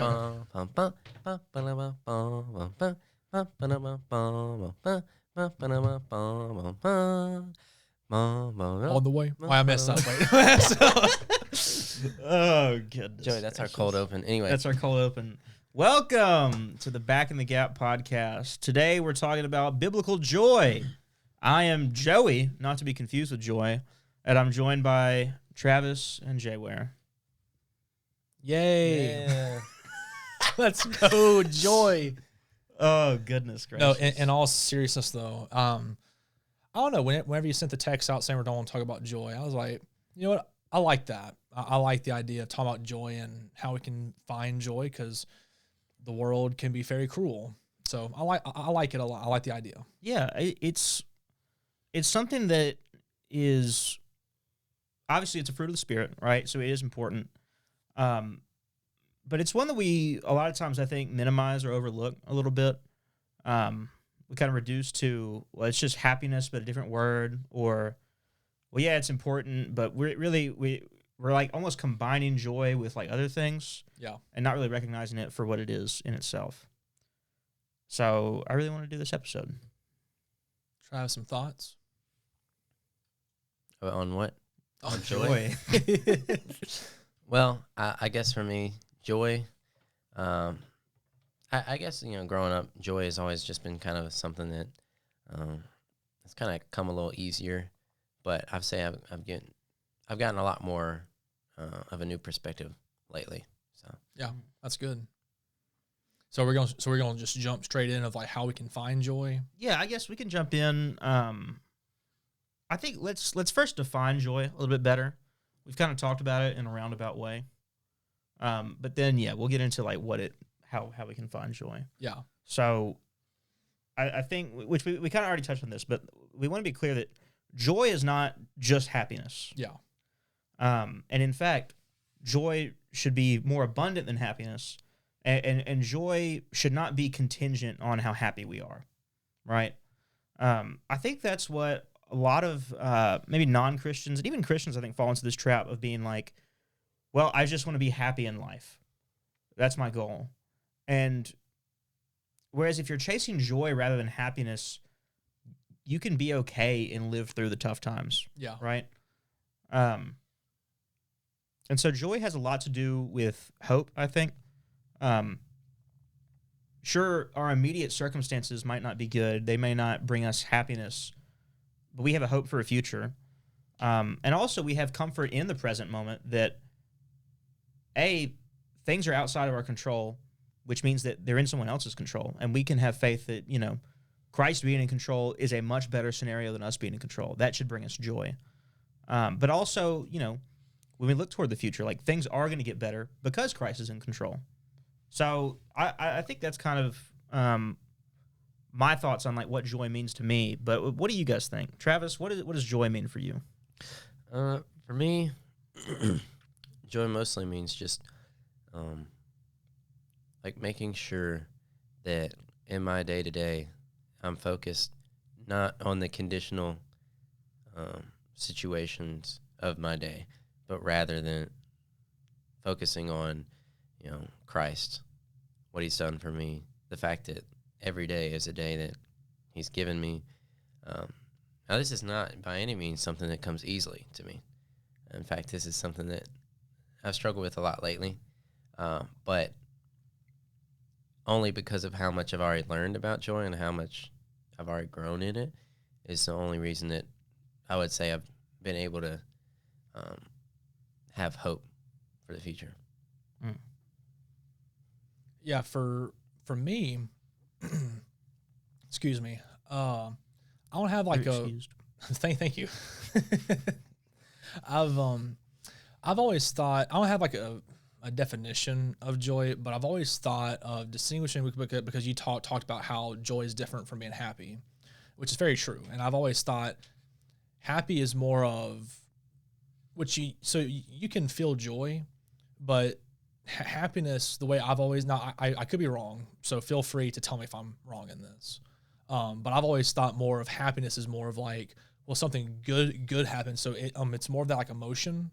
On the way. Why I messed up. Wait. Oh, goodness. Joey, that's our cold open. Anyway. That's our cold open. Welcome to the Back in the Gap podcast. Today we're talking about biblical joy. I am Joey, not to be confused with Joy, and I'm joined by Travis and Ware. Yay. Yeah. Let's go, Joy. Oh, goodness No, gracious. in all seriousness, though, I don't know. Whenever you sent the text out saying we don't want to talk about joy, I was like, you know what? I like that. I like the idea of talking about joy and how we can find joy because the world can be very cruel. So I like it a lot. I like the idea. Yeah, it's something that is obviously it's a fruit of the spirit, right? So it is important. But it's one that we a lot of times I think minimize or overlook a little bit. We kind of reduce to, well, it's just happiness, but a different word, or, well, yeah, it's important, but we're like almost combining joy with like other things, Yeah, and not really recognizing it for what it is in itself. So I really want to do this episode. try to have some thoughts. On what? On Joy. Well, I guess for me, joy, I guess, growing up, joy has always just been kind of something that it's kind of come a little easier. But I'd say I've gotten a lot more of a new perspective lately. So Yeah, that's good. So we're gonna just jump straight in of like how we can find joy. Yeah, I guess we can jump in. I think let's first define joy a little bit better. We've kind of talked about it in a roundabout way. But then we'll get into like how we can find joy. Yeah, So I think, which we kind of already touched on this, but we want to be clear that joy is not just happiness. yeah, And in fact, joy should be more abundant than happiness. And joy should not be contingent on how happy we are, right? I think that's what a lot of maybe non-Christians and even Christians, I think, fall into this trap of being like, well, I just want to be happy in life. That's my goal. And whereas if you're chasing joy rather than happiness, you can be okay and live through the tough times, yeah, right? And so joy has a lot to do with hope, I think. Sure, our immediate circumstances might not be good. They may not bring us happiness, but we have a hope for a future. And also we have comfort in the present moment that, things are outside of our control, which means that they're in someone else's control. And we can have faith that, Christ being in control is a much better scenario than us being in control. That should bring us joy. But also, when we look toward the future, like things are going to get better because Christ is in control. So I think that's kind of my thoughts on like what joy means to me. But what do you guys think? Travis, what does joy mean for you? for me, joy mostly means just like making sure that in my day-to-day, I'm focused not on the conditional situations of my day, but rather than focusing on, Christ, what he's done for me, the fact that every day is a day that he's given me. Now, this is not by any means something that comes easily to me. In fact, this is something that I've struggled with a lot lately, but only because of how much I've already learned about joy and how much I've already grown in it is the only reason that I would say I've been able to have hope for the future. Mm. yeah. For me, excuse me. I don't have like You're a excused. thank you. I've always thought I don't have like a definition of joy, but I've always thought of distinguishing because you talked about how joy is different from being happy, which is very true. And I've always thought happy is more of you can feel joy, but happiness, the way I've always I could be wrong, so feel free to tell me if I'm wrong in this. But I've always thought more of happiness is more of like, well, something good happens, so it's more of that like emotion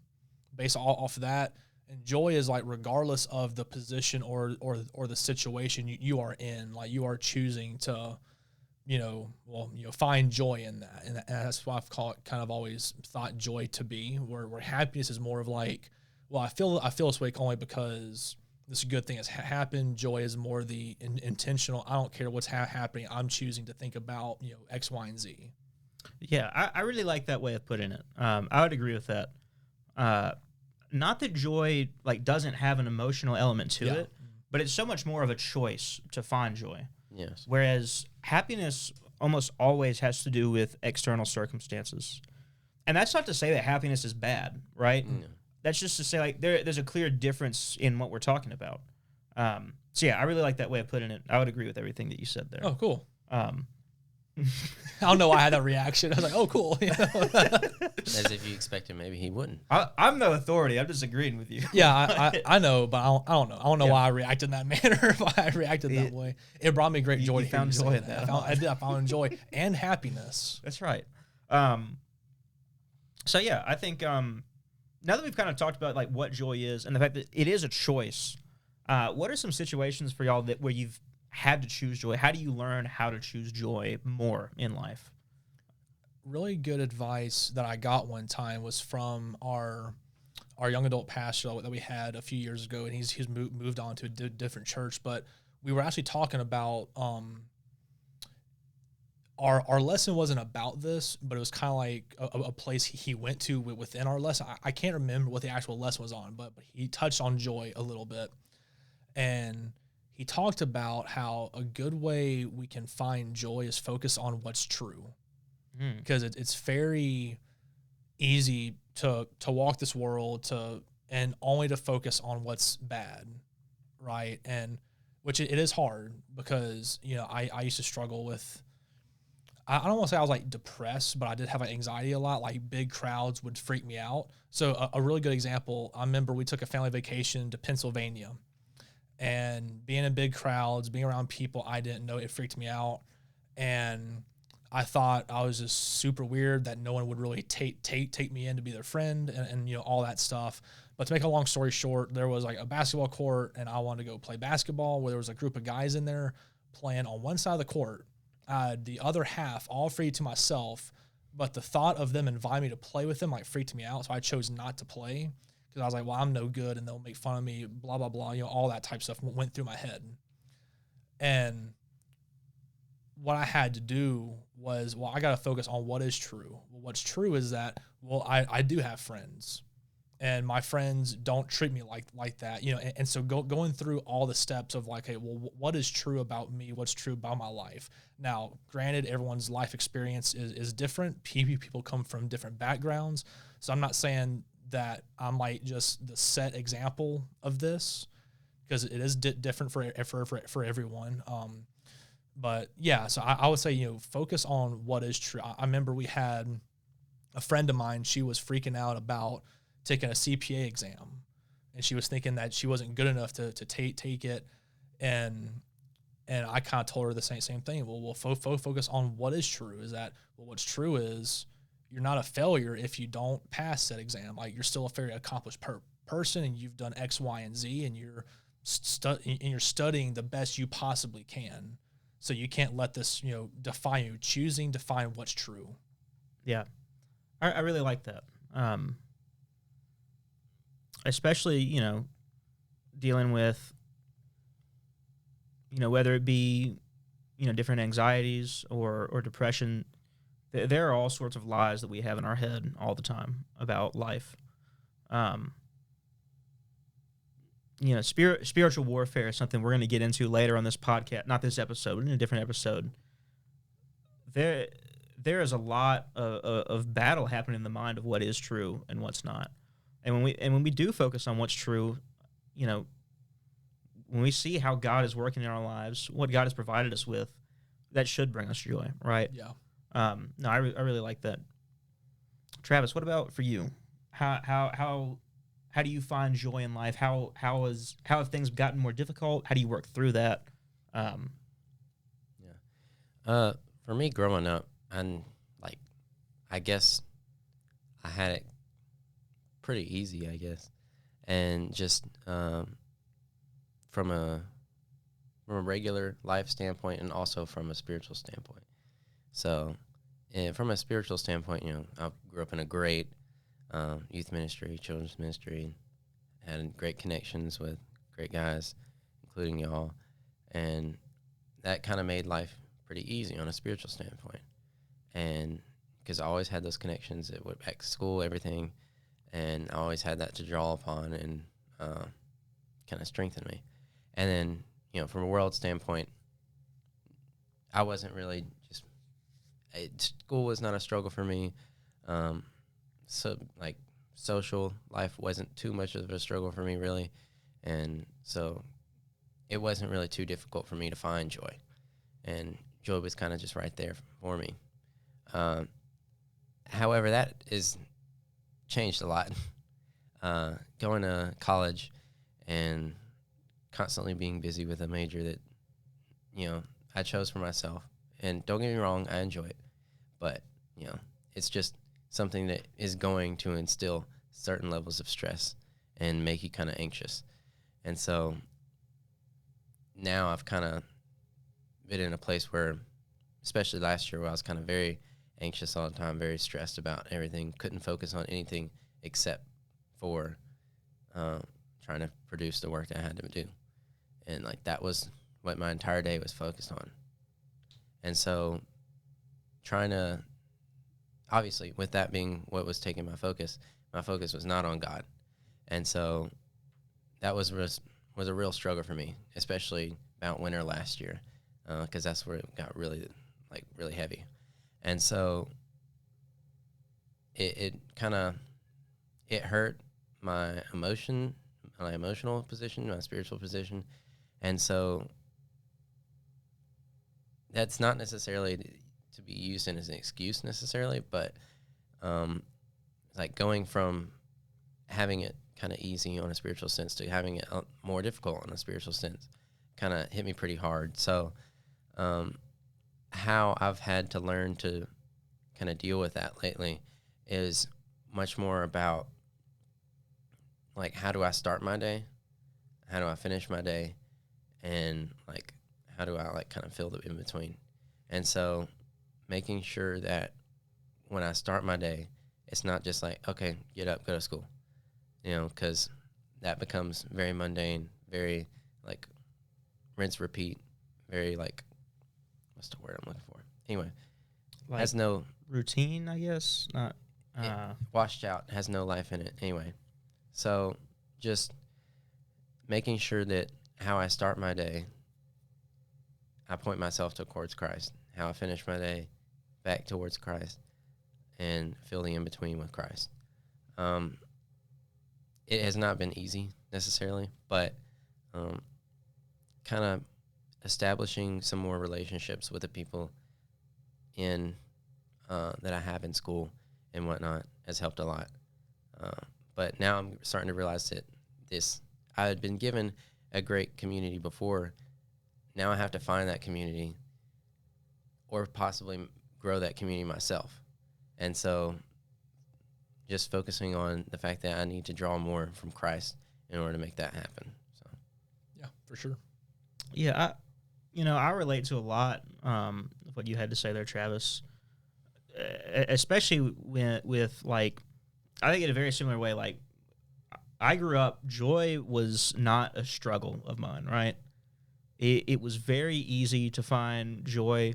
based off of that, And joy is like regardless of the position or the situation you are in, like you are choosing to, find joy in that. And that's why I've kind of always thought joy to be, where happiness is more of like, well, I feel this way only because this good thing has happened. Joy is more the intentional. I don't care what's happening. I'm choosing to think about, X, Y, and Z. Yeah, I really like that way of putting it. I would agree with that. Not that joy like doesn't have an emotional element to it, but it's so much more of a choice to find joy. Yes. Whereas happiness almost always has to do with external circumstances. And that's not to say that happiness is bad, right? No. That's just to say like there's a clear difference in what we're talking about. So yeah, I really like that way of putting it. I would agree with everything that you said there. Oh, cool. I I don't know why I had that reaction. I was like, oh, cool. As if you expected maybe he wouldn't. I'm no authority. I'm just agreeing with you. Yeah, I know, but I don't know. I don't know Yeah. why I reacted in that manner. Why I reacted that way. It brought me great joy. You to hear found say joy in that, huh? I found joy and happiness. That's right. So yeah, I think now that we've kind of talked about like what joy is and the fact that it is a choice, what are some situations for y'all where you've had to choose joy? How do you learn how to choose joy more in life? Really good advice that I got one time was from our young adult pastor that we had a few years ago, and he's moved on to a different church. But we were actually talking about our lesson wasn't about this, but it was kind of like a place he went to within our lesson. I can't remember what the actual lesson was on, but he touched on joy a little bit, and he talked about how a good way we can find joy is focus on what's true. Because it's very easy to walk this world and only to focus on what's bad, right? And which it is hard because I used to struggle with. I don't want to say I was like depressed, but I did have like anxiety a lot. Like big crowds would freak me out. So a really good example, I remember we took a family vacation to Pennsylvania, and being in big crowds, being around people I didn't know, it freaked me out, and I thought I was just super weird that no one would really take me in to be their friend and all that stuff. But to make a long story short, there was like a basketball court and I wanted to go play basketball where there was a group of guys in there playing on one side of the court. I had the other half all free to myself, but the thought of them inviting me to play with them like freaked me out. So I chose not to play because I was like, well, I'm no good and they'll make fun of me, blah, blah, blah. All that type of stuff went through my head. And what I had to do was, well, I got to focus on what is true. Well, what's true is that, well, I do have friends, and my friends don't treat me like that, and so going through all the steps of like, hey, well, what is true about me? What's true about my life? Now, granted, everyone's life experience is different. People come from different backgrounds, so I'm not saying that I'm like just the set example of this because it is different for everyone. But yeah, so I would say, focus on what is true. I remember we had a friend of mine, she was freaking out about taking a CPA exam, and she was thinking that she wasn't good enough to take it. And I kind of told her the same thing. Well, we'll focus on what is true. Is that, well, what's true is you're not a failure if you don't pass that exam. Like, you're still a very accomplished person, and you've done X, Y, and Z, and you're studying the best you possibly can. So you can't let this, define you. Choosing to find what's true. Yeah, I really like that. Especially, dealing with, whether it be, different anxieties or depression. There are all sorts of lies that we have in our head all the time about life. Spiritual warfare is something we're going to get into later on this podcast. Not this episode, but in a different episode. There is a lot of battle happening in the mind of what is true and what's not. And when we do focus on what's true, when we see how God is working in our lives, what God has provided us with, that should bring us joy, right? Yeah. No, I really like that. Travis, what about for you? How do you find joy in life? How have things gotten more difficult? How do you work through that? For me, growing up, I guess I had it pretty easy, I guess. and just from a regular life standpoint, and also from a spiritual standpoint. So, and from a spiritual standpoint, I grew up in a great youth ministry, children's ministry, had great connections with great guys, including y'all, and that kind of made life pretty easy on a spiritual standpoint. And because I always had those connections at back to school, everything, and I always had that to draw upon and kind of strengthen me. And then, from a world standpoint, I wasn't really school was not a struggle for me. So like social life wasn't too much of a struggle for me really. And so it wasn't really too difficult for me to find joy. And joy was kind of just right there for me. However, that is changed a lot. Going to college and constantly being busy with a major that, I chose for myself. And don't get me wrong, I enjoy it. But, it's just something that is going to instill certain levels of stress and make you kind of anxious. And so now I've kind of been in a place where, especially last year, where I was kind of very anxious all the time, very stressed about everything, couldn't focus on anything except for trying to produce the work that I had to do. And like that was what my entire day was focused on. And so trying to, obviously with that being what was taking my focus was not on God. And so that was a real struggle for me, especially about winter last year, because that's where it got really heavy. And so it kind of, it hurt my emotional position, my spiritual position. And so that's not necessarily to be used as an excuse necessarily, but like going from having it kind of easy on a spiritual sense to having it more difficult on a spiritual sense kind of hit me pretty hard. So how I've had to learn to kind of deal with that lately is much more about like, how do I start my day? How do I finish my day? And like, how do I like kind of fill the in between? And so making sure that when I start my day, it's not just like, okay, get up, go to school, because that becomes very mundane, very like rinse, repeat, very like, what's the word I'm looking for? Anyway, Like has no routine, I guess. Not washed out, has no life in it. Anyway, so just making sure that how I start my day, I point myself towards Christ. How I finish my day, back towards Christ, and fill the in-between with Christ. It has not been easy necessarily, but kind of establishing some more relationships with the people in that I have in school and whatnot has helped a lot. But now I'm starting to realize that I had been given a great community before. Now I have to find that community or possibly grow that community myself. And so just focusing on the fact that I need to draw more from Christ in order to make that happen. So, Yeah, for sure. Yeah, I relate to a lot of what you had to say there, Travis. Especially with like, I think in a very similar way. Like, I grew up, joy was not a struggle of mine, right? It was very easy to find joy,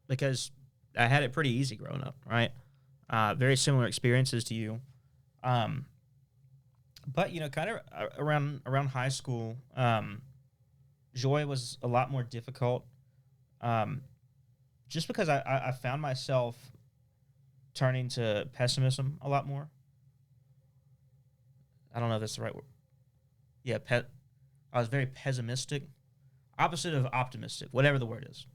because I had it pretty easy growing up, right? Very similar experiences to you. But kind of around high school, joy was a lot more difficult. Just because I found myself turning to pessimism a lot more. I don't know if that's the right word. Yeah, I was very pessimistic, opposite of optimistic, whatever the word is.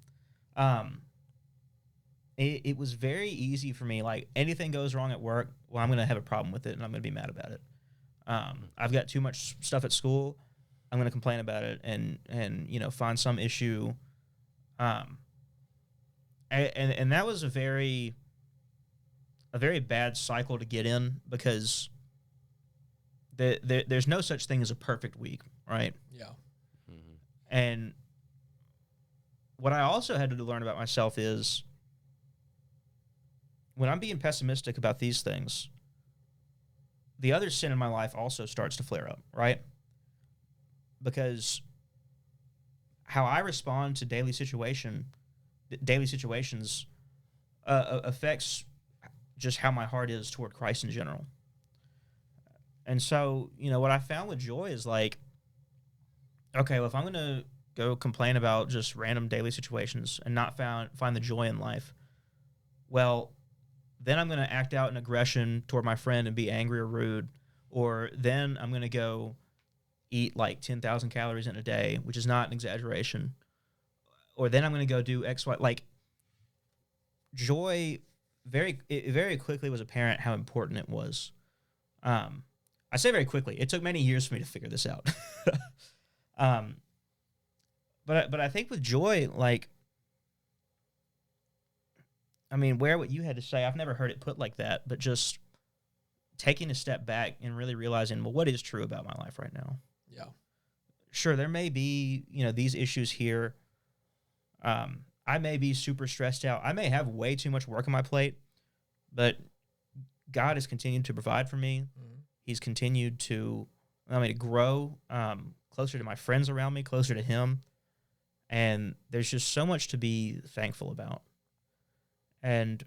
It was very easy for me. Like, anything goes wrong at work, well, I'm going to have a problem with it, and I'm going to be mad about it. I've got too much stuff at school, I'm going to complain about it and find some issue. And that was a very bad cycle to get in, because there's no such thing as a perfect week, right? Yeah. Mm-hmm. And what I also had to learn about myself is when I'm being pessimistic about these things, the other sin in my life also starts to flare up, right? Because how I respond to daily situations affects just how my heart is toward Christ in general. And so, what I found with joy is like, okay, well, if I'm going to go complain about just random daily situations and not find the joy in life, well, then I'm going to act out in aggression toward my friend and be angry or rude, or then I'm going to go eat like 10,000 calories in a day, which is not an exaggeration, or then I'm going to go do X, Y. Like, joy, it very quickly was apparent how important it was. I say very quickly. It took many years for me to figure this out. But I think with joy, like, I mean, Ware, what you had to say, I've never heard it put like that, but just taking a step back and really realizing, well, what is true about my life right now? Yeah. Sure, there may be, these issues here. I may be super stressed out. I may have way too much work on my plate, but God has continued to provide for me. Mm-hmm. He's continued to allow me to grow closer to my friends around me, closer to Him. And there's just so much to be thankful about. And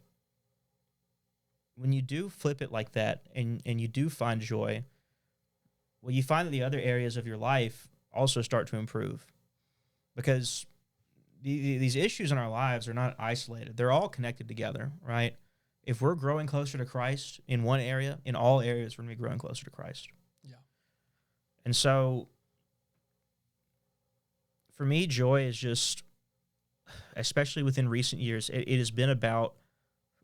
when you do flip it like that and you do find joy, well, you find that the other areas of your life also start to improve. Because these issues in our lives are not isolated. They're all connected together, right? If we're growing closer to Christ in one area, in all areas, we're going to be growing closer to Christ. Yeah. And so, for me, joy is just, especially within recent years, it has been about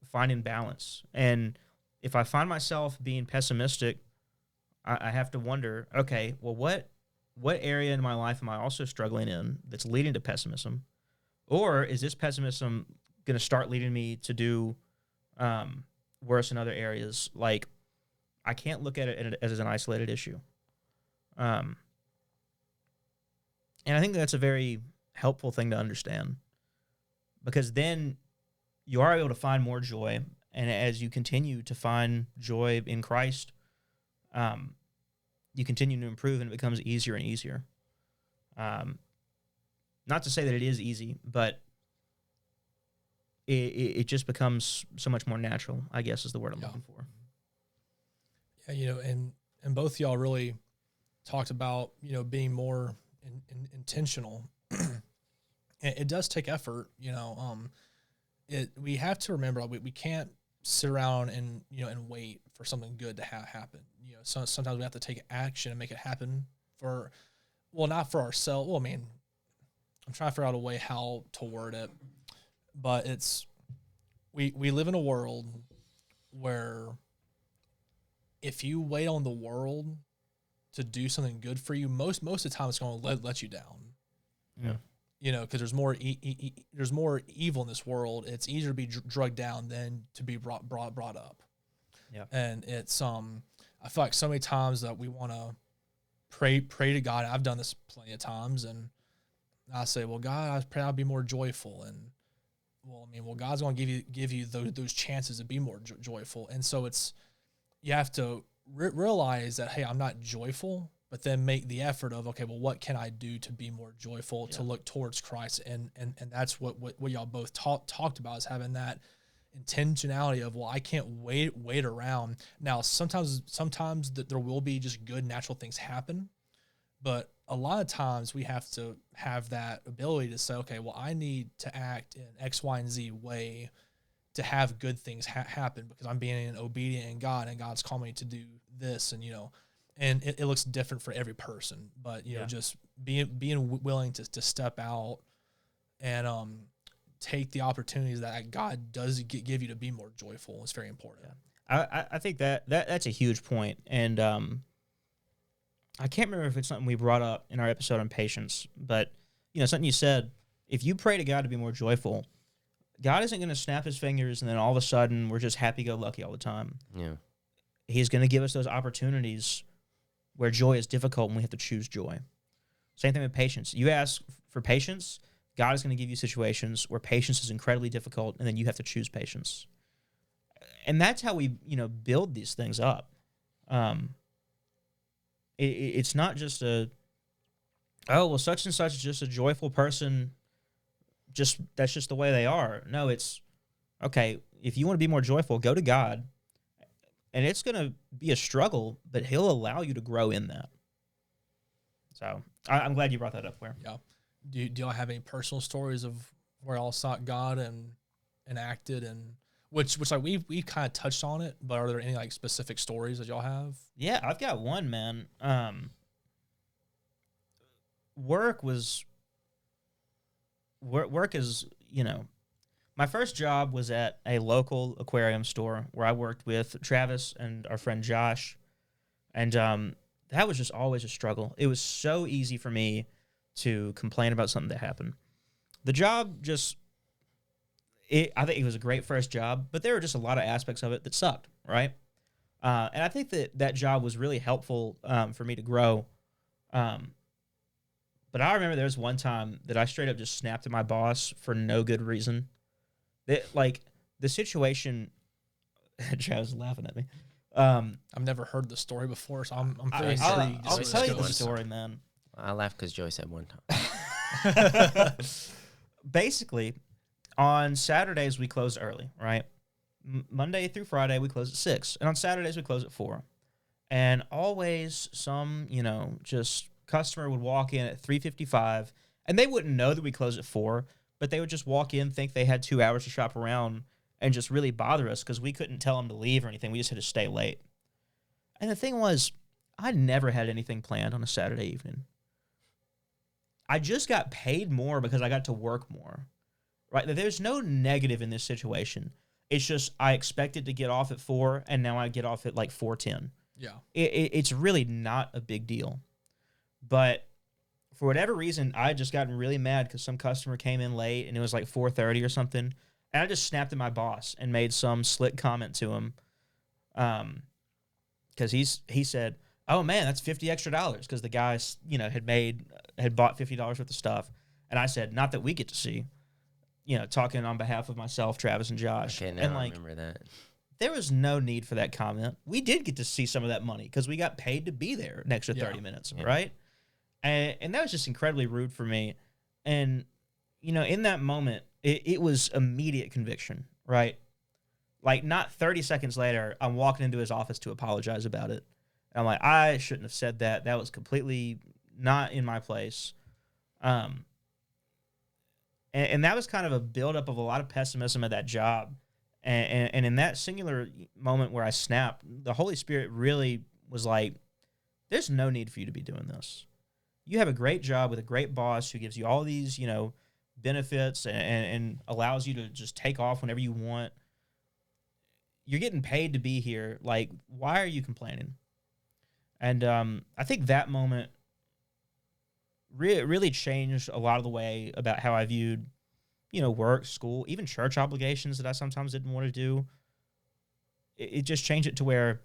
finding balance. And if I find myself being pessimistic, I have to wonder, okay, well, what area in my life am I also struggling in that's leading to pessimism? Or is this pessimism going to start leading me to do worse in other areas? Like, I can't look at it as an isolated issue. And I think that's a very helpful thing to understand, because then you are able to find more joy. And as you continue to find joy in Christ, you continue to improve, and it becomes easier and easier. Not to say that it is easy, but it just becomes so much more natural, I guess is the word I'm looking for. Yeah, and both of y'all really talked about, being more intentional. It does take effort, we have to remember we can't sit around and wait for something good to happen. Sometimes we have to take action and make it happen not for ourselves. Well, I mean, I'm trying to figure out a way how to word it, but we live in a world where if you wait on the world to do something good for you, most of the time it's going to let you down. Yeah. Because there's more evil in this world. It's easier to be drugged down than to be brought up. Yeah. And it's I feel like so many times that we want to pray to God. I've done this plenty of times, and I say, well, God, I pray I'll be more joyful. And God's going to give you those chances to be more joyful. And so you have to realize that, hey, I'm not joyful, but then make the effort of, okay, well, what can I do to be more joyful, to look towards Christ? And that's what y'all both talked about, is having that intentionality of, well, I can't wait around. Now, sometimes there will be just good natural things happen, but a lot of times we have to have that ability to say, okay, well, I need to act in X, Y, and Z way to have good things happen, because I'm being obedient in God, and God's calling me to do this. And, and it looks different for every person, but, just being willing to step out and take the opportunities that God does give you to be more joyful is very important. Yeah. I think that's a huge point. And I can't remember if it's something we brought up in our episode on patience, but, something you said, if you pray to God to be more joyful, God isn't going to snap his fingers and then all of a sudden we're just happy-go-lucky all the time. Yeah. He's going to give us those opportunities where joy is difficult and we have to choose joy. Same thing with patience. You ask for patience, God is going to give you situations where patience is incredibly difficult, and then you have to choose patience. And that's how we, build these things up. It's not just such and such is just a joyful person. That's just the way they are. No, it's okay. If you want to be more joyful, go to God, and it's going to be a struggle, but He'll allow you to grow in that. So I'm glad you brought that up, Ware. Yeah. Do y'all have any personal stories of where y'all sought God and acted, and which like we kind of touched on it, but are there any like specific stories that y'all have? Yeah, I've got one, man. Work is, my first job was at a local aquarium store where I worked with Travis and our friend Josh. And that was just always a struggle. It was so easy for me to complain about something that happened. The job I think it was a great first job, but there were just a lot of aspects of it that sucked, right? And I think that job was really helpful for me to grow. But I remember there was one time that I straight up just snapped at my boss for no good reason. The situation, Travis is laughing at me. I've never heard the story before, so I'm very intrigued. I'll tell you the story, man. I laughed because Joey said one time. Basically, on Saturdays we close early, right? Monday through Friday we close at 6, and on Saturdays we close at 4. And always some, just customer would walk in at 3:55, and they wouldn't know that we close at 4, but they would just walk in, think they had 2 hours to shop around, and just really bother us because we couldn't tell them to leave or anything. We just had to stay late. And the thing was, I never had anything planned on a Saturday evening. I just got paid more because I got to work more, right? There's no negative in this situation. It's just I expected to get off at 4, and now I get off at like 4:10. Yeah. It's really not a big deal. But for whatever reason, I had just gotten really mad because some customer came in late, and it was like 4:30 or something. And I just snapped at my boss and made some slick comment to him. Because he said, "Oh man, that's $50 extra," because the guy, had bought $50 worth of stuff. And I said, "Not that we get to see," talking on behalf of myself, Travis, and Josh. Okay, now and I remember that. There was no need for that comment. We did get to see some of that money because we got paid to be there an extra 30 minutes, right? And that was just incredibly rude for me. And, in that moment, it was immediate conviction, right? Like, not 30 seconds later, I'm walking into his office to apologize about it. And I'm like, I shouldn't have said that. That was completely not in my place. And that was kind of a buildup of a lot of pessimism at that job. And in that singular moment where I snapped, the Holy Spirit really was like, there's no need for you to be doing this. You have a great job with a great boss who gives you all these, benefits and allows you to just take off whenever you want. You're getting paid to be here. Like, why are you complaining? And I think that moment really changed a lot of the way about how I viewed, work, school, even church obligations that I sometimes didn't want to do. It just changed it to where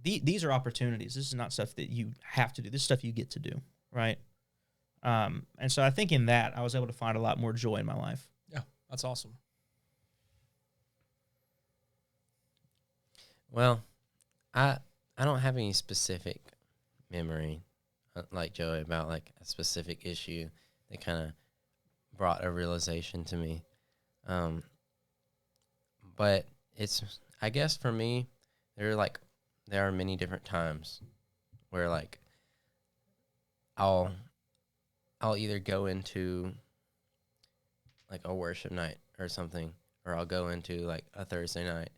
these are opportunities. This is not stuff that you have to do. This is stuff you get to do, right? And so I think in that, I was able to find a lot more joy in my life. Yeah, that's awesome. Well, I don't have any specific memory like Joey about like a specific issue that kind of brought a realization to me. But I guess for me, there are many different times where like I'll either go into like a worship night or something, or I'll go into like a Thursday night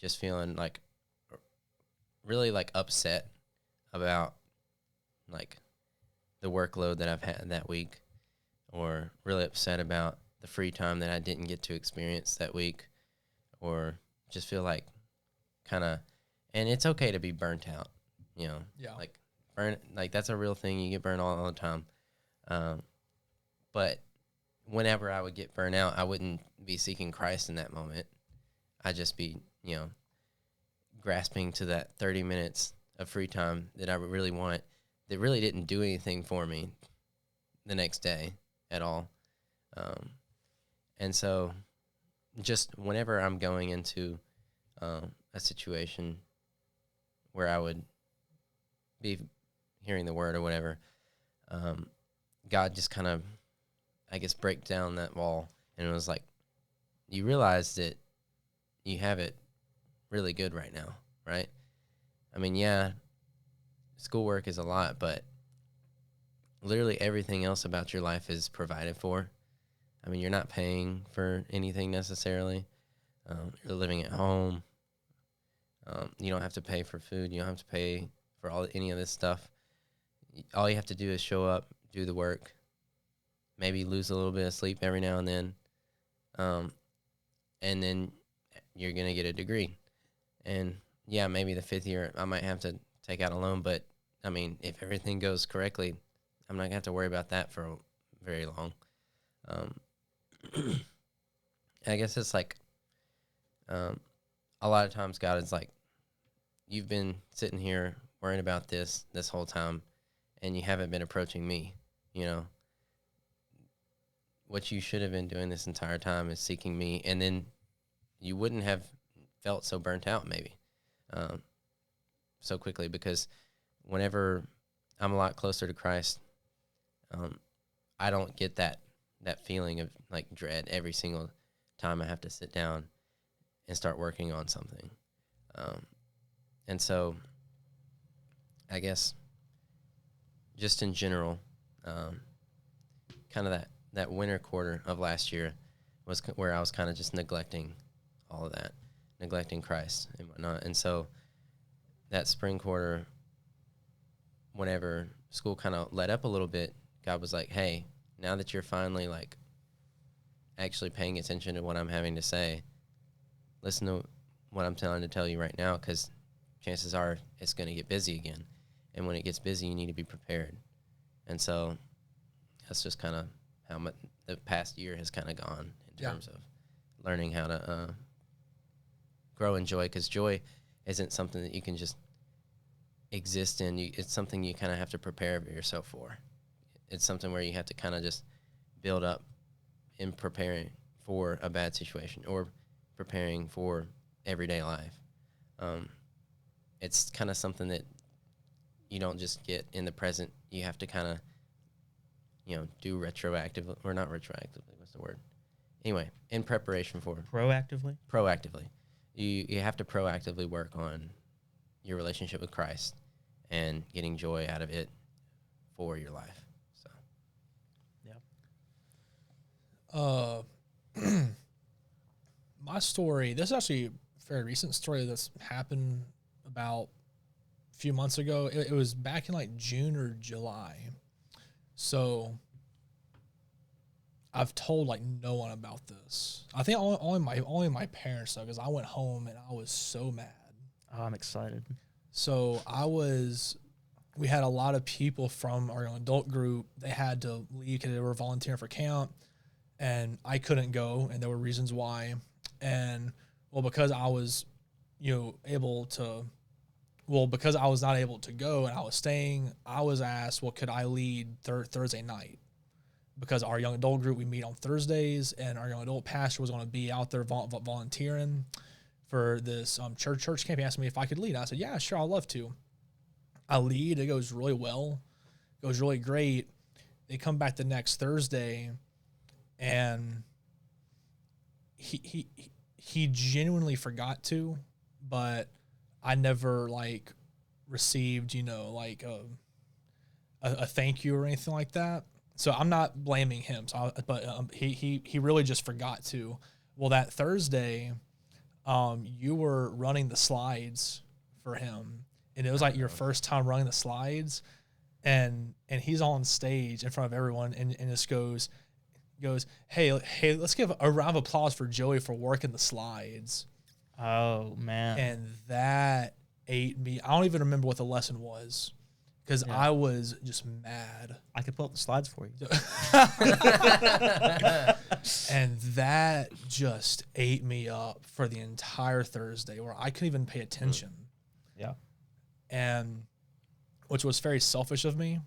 just feeling like really like upset about like the workload that I've had that week, or really upset about the free time that I didn't get to experience that week, or just feel like kind of, and it's okay to be burnt out, like that's a real thing. You get burnt all the time. But whenever I would get burnt out, I wouldn't be seeking Christ in that moment. I'd just be, grasping to that 30 minutes of free time that I really want that really didn't do anything for me the next day at all. And so just whenever I'm going into a situation where I would be hearing the word or whatever, God just kind of, I guess, break down that wall. And it was like, you realize that you have it really good right now, right? I mean, yeah, schoolwork is a lot, but literally everything else about your life is provided for. I mean, you're not paying for anything necessarily. You're living at home. You don't have to pay for food. You don't have to pay for any of this stuff. All you have to do is show up, do the work, maybe lose a little bit of sleep every now and then, and then you're going to get a degree. And, yeah, maybe the 5th year I might have to take out a loan, but, I mean, if everything goes correctly, I'm not going to have to worry about that for very long. I guess it's like a lot of times God is like, you've been sitting here worrying about this whole time, and you haven't been approaching me. You know, what you should have been doing this entire time is seeking me, and then you wouldn't have felt so burnt out maybe so quickly, because whenever I'm a lot closer to Christ, I don't get that feeling of like dread every single time I have to sit down and start working on something. And so I guess just in general, kind of that winter quarter of last year was where I was kind of just neglecting all of that, neglecting Christ and whatnot. And so that spring quarter, whenever school kind of let up a little bit, God was like, hey, now that you're finally like actually paying attention to what I'm having to say, listen to what I'm trying to tell you right now, because chances are it's going to get busy again. And when it gets busy, you need to be prepared. And so that's just kind of how the past year has kind of gone in terms of learning how to grow in joy, because joy isn't something that you can just exist in. It's something you kind of have to prepare yourself for. It's something where you have to kind of just build up in preparing for a bad situation or preparing for everyday life. It's kind of something that you don't just get in the present. You have to kind of, do retroactively, or not retroactively, what's the word? Anyway, in preparation for. Proactively? Proactively. You have to proactively work on your relationship with Christ and getting joy out of it for your life. So. Yeah. My story, this is actually a very recent story that's happened about a few months ago. It was back in like June or July. So I've told like no one about this. I think only my parents though, because I went home and I was so mad. Oh, I'm excited. So we had a lot of people from our young adult group. They had to leave because they were volunteering for camp, and I couldn't go, and there were reasons why. And because I was, because I was not able to go and I was staying, I was asked, could I lead Thursday night? Because our young adult group, we meet on Thursdays, and our young adult pastor was going to be out there volunteering for this church camp. He asked me if I could lead. I said, yeah, sure, I'd love to. I lead. It goes really well. It goes really great. They come back the next Thursday, and he genuinely forgot to, but I never received a thank you or anything like that. So I'm not blaming him. But he really just forgot to. Well, that Thursday, you were running the slides for him, and it was like your first time running the slides, and he's on stage in front of everyone, and just goes, hey, let's give a round of applause for Joey for working the slides. Oh, man. And that ate me. I don't even remember what the lesson was, because I was just mad. I could pull up the slides for you. And that just ate me up for the entire Thursday, where I couldn't even pay attention. Yeah. and which was very selfish of me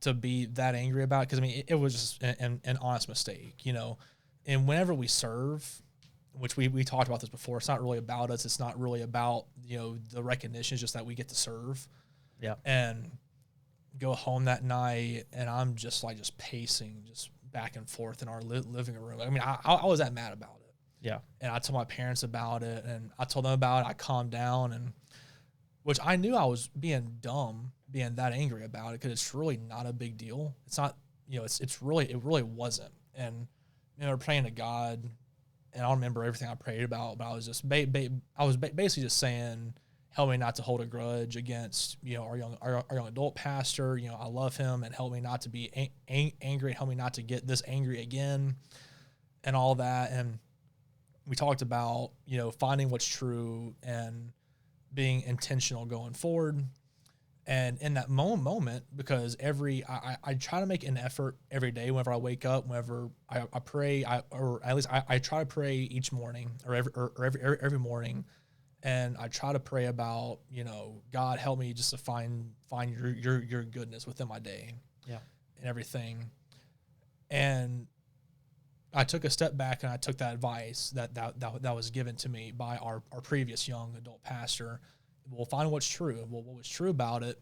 to be that angry about it. Cause I mean, it was just an honest mistake, you know, and whenever we serve, which we talked about this before, it's not really about us. It's not really about, you know, the recognition. It's just that we get to serve. Yeah. And go home that night, and I'm just pacing just back and forth in our living room. I mean, I was that mad about it. Yeah. And I told my parents about it, and I told them about it. I calmed down, and which I knew I was being dumb, being that angry about it, because it's really not a big deal. It's not, you know, it really wasn't. And you know, we're praying to God, and I don't remember everything I prayed about, but I was just basically just saying, help me not to hold a grudge against, you know, our young adult pastor. You know, I love him, and help me not to be angry, and help me not to get this angry again, and all that. And we talked about, you know, finding what's true and being intentional going forward. And in that moment, because I try to make an effort every day whenever I wake up, whenever I pray, or at least I try to pray each morning or every morning. And I try to pray about, you know, God, help me just to find your goodness within my day. Yeah. And everything. And I took a step back, and I took that advice that was given to me by our previous young adult pastor. We'll find what's true. Well, what was true about it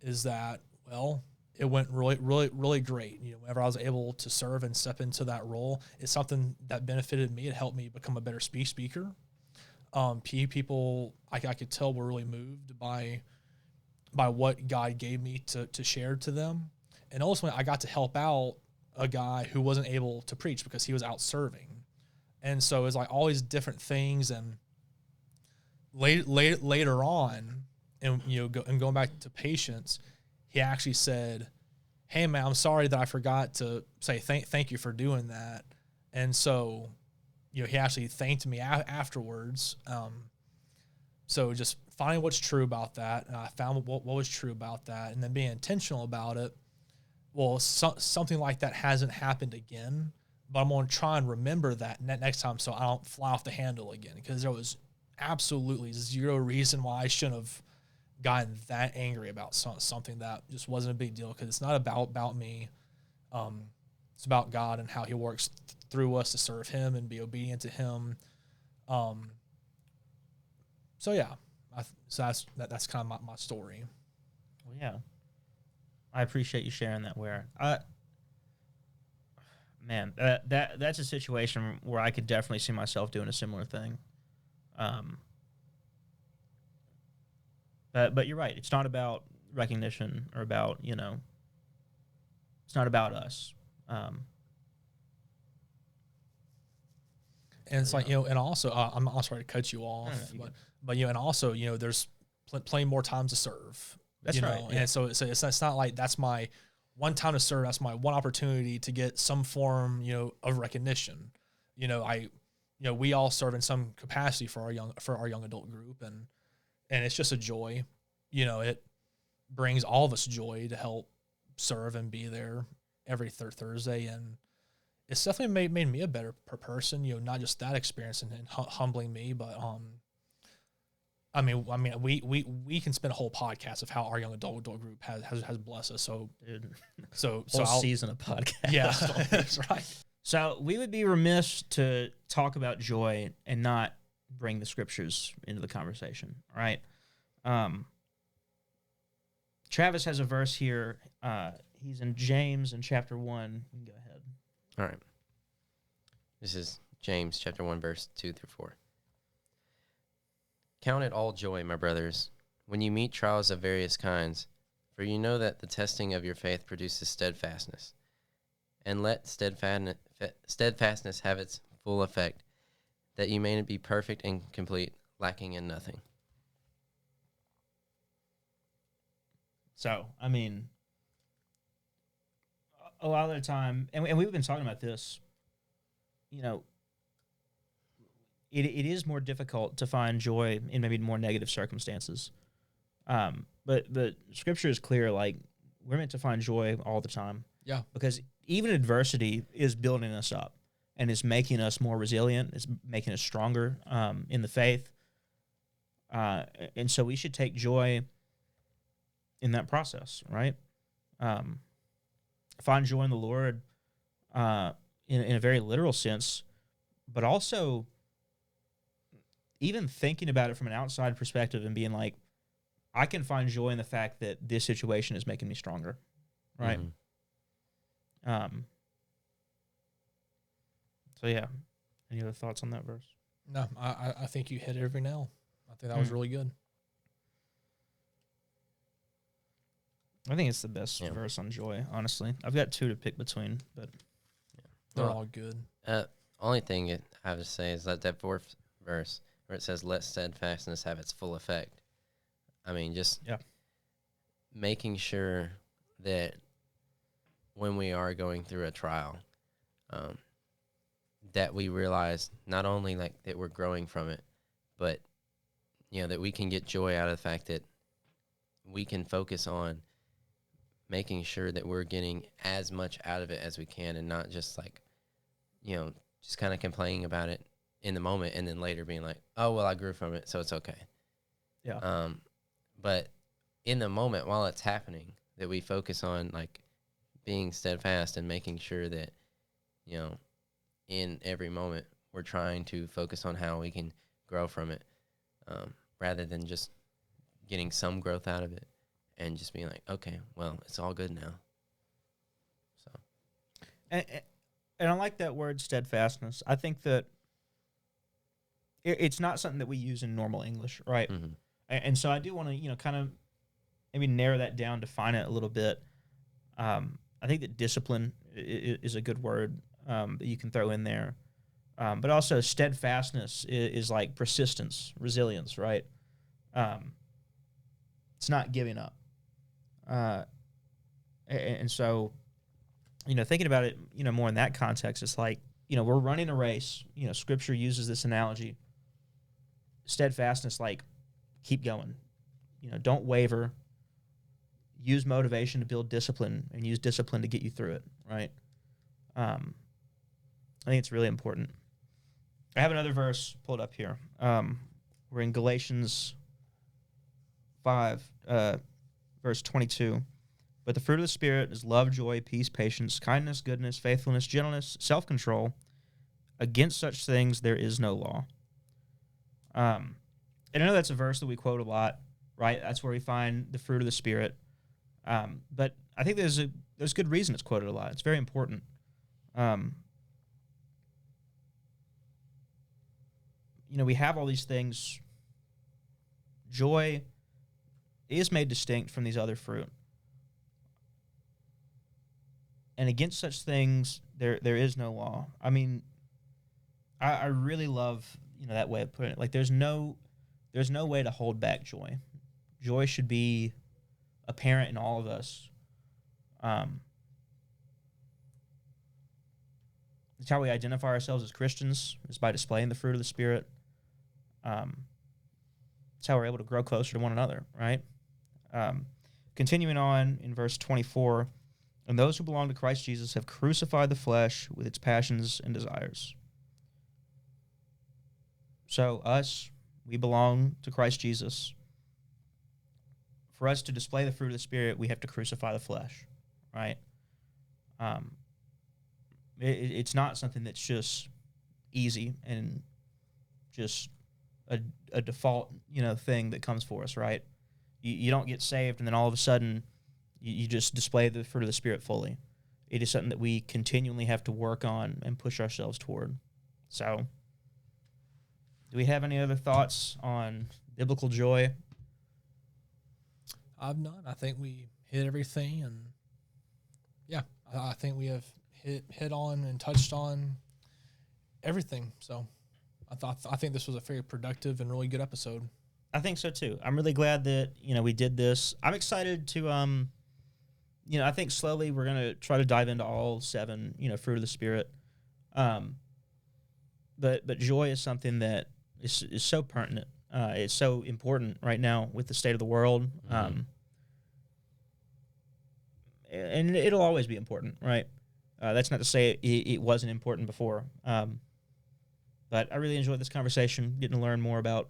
is that, well, it went really great. You know, whenever I was able to serve and step into that role, it's something that benefited me. It helped me become a better speaker. People I could tell were really moved by what God gave me to share to them. And ultimately, I got to help out a guy who wasn't able to preach because he was out serving. And so it was like all these different things. And later on, and you know, going back to patience, he actually said, "Hey man, I'm sorry that I forgot to say thank you for doing that." And so, you know, he actually thanked me afterwards. So just finding what's true about that, and I found what was true about that, and then being intentional about it. Well, something like that hasn't happened again, but I'm going to try and remember that next time so I don't fly off the handle again, because there was absolutely zero reason why I shouldn't have gotten that angry about something that just wasn't a big deal, because it's not about me. It's about God and how he works through us to serve him and be obedient to him. So yeah, that's kind of my story. Well, yeah. I appreciate you sharing that, Ware. Man, that's a situation where I could definitely see myself doing a similar thing. But you're right. It's not about recognition or about, you know, it's not about us. And it's like, you know, and also, I'm sorry to cut you off, but you know, and also, you know, there's plenty more times to serve. That's you right. know? Yeah. And so it's not like that's my one time to serve. That's my one opportunity to get some form, you know, of recognition. You know, we all serve in some capacity for our young adult group, and it's just a joy. You know, it brings all of us joy to help serve and be there every Thursday, and it's definitely made me a better person. You know, not just that experience and humbling me, but I mean, we can spend a whole podcast of how our young adult group has blessed us. So, Dude. so Whole I'll, season of podcast. yeah, that's right. So we would be remiss to talk about joy and not bring the scriptures into the conversation. All right. Travis has a verse here. He's in James in chapter 1. You can go ahead. All right. This is James chapter 1, verse 2 through 4. Count it all joy, my brothers, when you meet trials of various kinds, for you know that the testing of your faith produces steadfastness. And let steadfastness have its full effect, that you may be perfect and complete, lacking in nothing. So, I mean, a lot of the time, and we've been talking about this, you know, it is more difficult to find joy in maybe more negative circumstances. But Scripture is clear, like, we're meant to find joy all the time. Yeah. Because even adversity is building us up and is making us more resilient, it's making us stronger in the faith. And so we should take joy in that process, right? Find joy in the Lord in a very literal sense, but also even thinking about it from an outside perspective and being like, I can find joy in the fact that this situation is making me stronger, right? So yeah, any other thoughts on that verse? No, I think you hit every nail. I think that was really good. I think it's the best verse on joy, honestly. I've got two to pick between, but they're all good. Only thing I have to say is that fourth verse where it says, let steadfastness have its full effect. I mean, just making sure that when we are going through a trial, that we realize not only like that we're growing from it, but that we can get joy out of the fact that we can focus on making sure that we're getting as much out of it as we can, and not just like, just kind of complaining about it in the moment and then later being like, oh, well, I grew from it, so it's okay. Yeah. But in the moment while it's happening, that we focus on like being steadfast and making sure that, in every moment we're trying to focus on how we can grow from it, rather than just getting some growth out of it and just being like, okay, well, it's all good now. So, and I like that word steadfastness. I think that it's not something that we use in normal English, right? Mm-hmm. And so I do want to, kind of maybe narrow that down, define it a little bit. I think that discipline is a good word that you can throw in there. But also steadfastness is like persistence, resilience, right? It's not giving up. And so, thinking about it, more in that context, it's like, we're running a race. Scripture uses this analogy. Steadfastness, like, keep going. Don't waver. Use motivation to build discipline, and use discipline to get you through it, right? I think it's really important. I have another verse pulled up here. We're in Galatians 5, verse 22. But the fruit of the Spirit is love, joy, peace, patience, kindness, goodness, faithfulness, gentleness, self-control. Against such things there is no law. And I know that's a verse that we quote a lot, right? That's where we find the fruit of the Spirit. But I think there's good reason it's quoted a lot. It's very important. We have all these things. Joy is made distinct from these other fruit. And against such things, there is no law. I mean, I really love, that way of putting it. Like, there's no way to hold back joy. Joy should be apparent in all of us. It's how we identify ourselves as Christians, is by displaying the fruit of the Spirit. It's how we're able to grow closer to one another, right? Continuing on in verse 24, and those who belong to Christ Jesus have crucified the flesh with its passions and desires. So we belong to Christ Jesus. For us to display the fruit of the Spirit, we have to crucify the flesh, right? It's not something that's just easy and just a default, thing that comes for us, right? You don't get saved and then all of a sudden you just display the fruit of the Spirit fully. It is something that we continually have to work on and push ourselves toward. So, do we have any other thoughts on biblical joy? I've not. I think we hit everything, and yeah, I think we have hit on and touched on everything. So, I think this was a very productive and really good episode. I think so too. I'm really glad that we did this. I'm excited to I think slowly we're gonna try to dive into all 7 fruit of the Spirit. But joy is something that is so pertinent. It's so important right now with the state of the world. Mm-hmm. And it'll always be important, right? That's not to say it wasn't important before. But I really enjoyed this conversation, getting to learn more about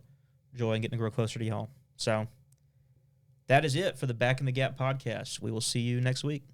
joy and getting to grow closer to y'all. So that is it for the Back in the Gap podcast. We will see you next week.